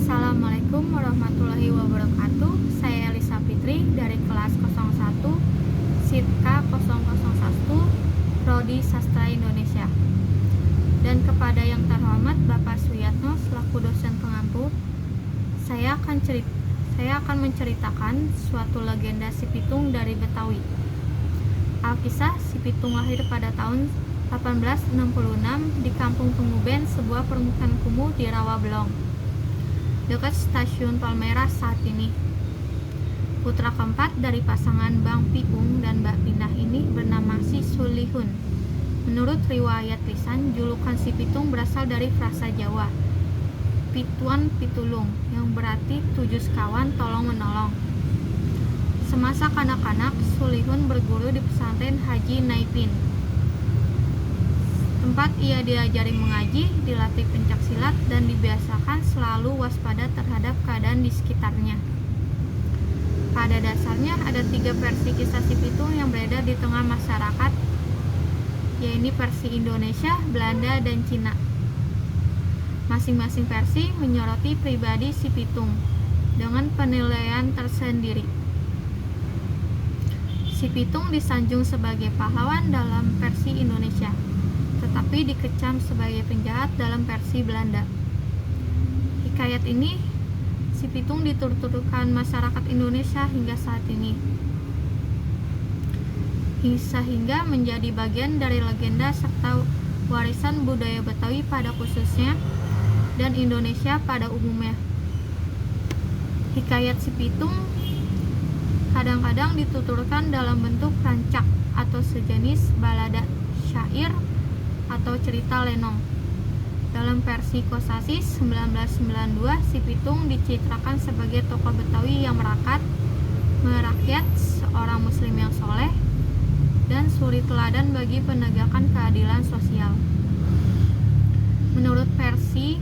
Assalamualaikum warahmatullahi wabarakatuh. Saya Elisa Fitri dari kelas 01 Sitka 001 Prodi Sastra Indonesia. Dan kepada yang terhormat Bapak Suyatno selaku dosen pengampu, saya akan menceritakan suatu legenda Si Pitung dari Betawi. Alkisah Si Pitung lahir pada tahun 1866 di Kampung Penguben, sebuah permukiman kumuh di Rawabelong, dekat stasiun Palmerah saat ini. Putra keempat dari pasangan Bang Piung dan Mbak Pindah ini bernama Si Sulihun. Menurut riwayat lisan, julukan Si Pitung berasal dari frasa Jawa Pituan Pitulung, yang berarti 7 sekawan tolong menolong. Semasa kanak-kanak, Sulihun berguru di pesantren Haji Naipin, tempat ia diajari mengaji, dilatih pencak silat, dan dibiasakan selalu waspada terhadap keadaan di sekitarnya. Pada dasarnya ada 3 versi kisah Si Pitung yang beredar di tengah masyarakat, yaitu versi Indonesia, Belanda, dan Cina. Masing-masing versi menyoroti pribadi Si Pitung dengan penilaian tersendiri. Si Pitung disanjung sebagai pahlawan dalam versi Indonesia, tetapi dikecam sebagai penjahat dalam versi Belanda. Hikayat ini Si Pitung dituturkan masyarakat Indonesia hingga saat ini, sehingga menjadi bagian dari legenda serta warisan budaya Betawi pada khususnya dan Indonesia pada umumnya. Hikayat Si Pitung kadang-kadang dituturkan dalam bentuk rancak atau sejenis balada, syair, atau cerita lenong. Dalam versi Kosasis 1992, Si Pitung dicitrakan sebagai tokoh Betawi yang merakyat, seorang muslim yang soleh, dan suri teladan bagi penegakan keadilan sosial. Menurut versi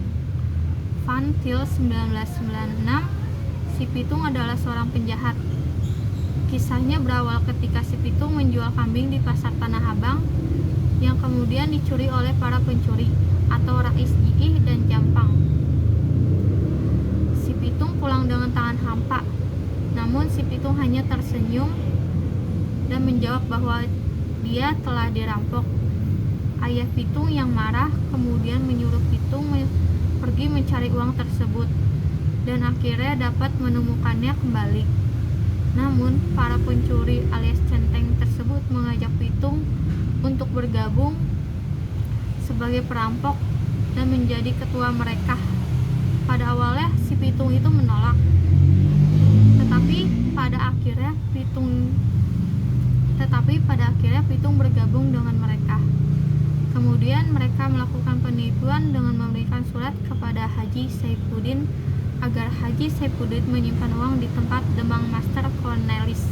Van Til 1996, Si Pitung adalah seorang penjahat. Kisahnya berawal ketika Si Pitung menjual kambing di pasar Tanah Abang yang kemudian dicuri oleh para pencuri atau Rais Jiih dan Jampang. Si Pitung pulang dengan tangan hampa, namun Si Pitung hanya tersenyum dan menjawab bahwa dia telah dirampok. Ayah Pitung yang marah kemudian menyuruh Pitung pergi mencari uang tersebut dan akhirnya dapat menemukannya kembali. Namun para pencuri alias centeng tersebut mengajak Pitung untuk bergabung sebagai perampok dan menjadi ketua mereka. Pada awalnya Si Pitung itu menolak, tetapi pada akhirnya Pitung bergabung dengan mereka. Kemudian mereka melakukan penipuan dengan memberikan surat kepada Haji Saifuddin agar Haji Saifuddin menyimpan uang di tempat Demang Master Cornelis.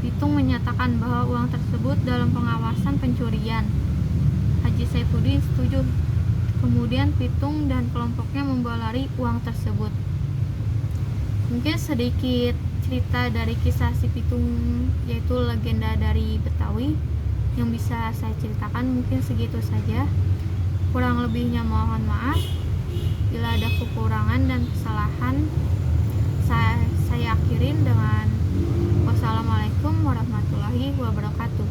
Pitung menyatakan bahwa uang tersebut dalam pengawasan pencurian. Haji Saifuddin setuju. Kemudian Pitung dan kelompoknya membawa lari uang tersebut. Mungkin sedikit cerita dari kisah Si Pitung, yaitu legenda dari Betawi yang bisa saya ceritakan. Mungkin segitu saja. Kurang lebihnya mohon maaf. Bila ada kekurangan dan kesalahan, saya akhirin dengan wassalamualaikum warahmatullahi wabarakatuh.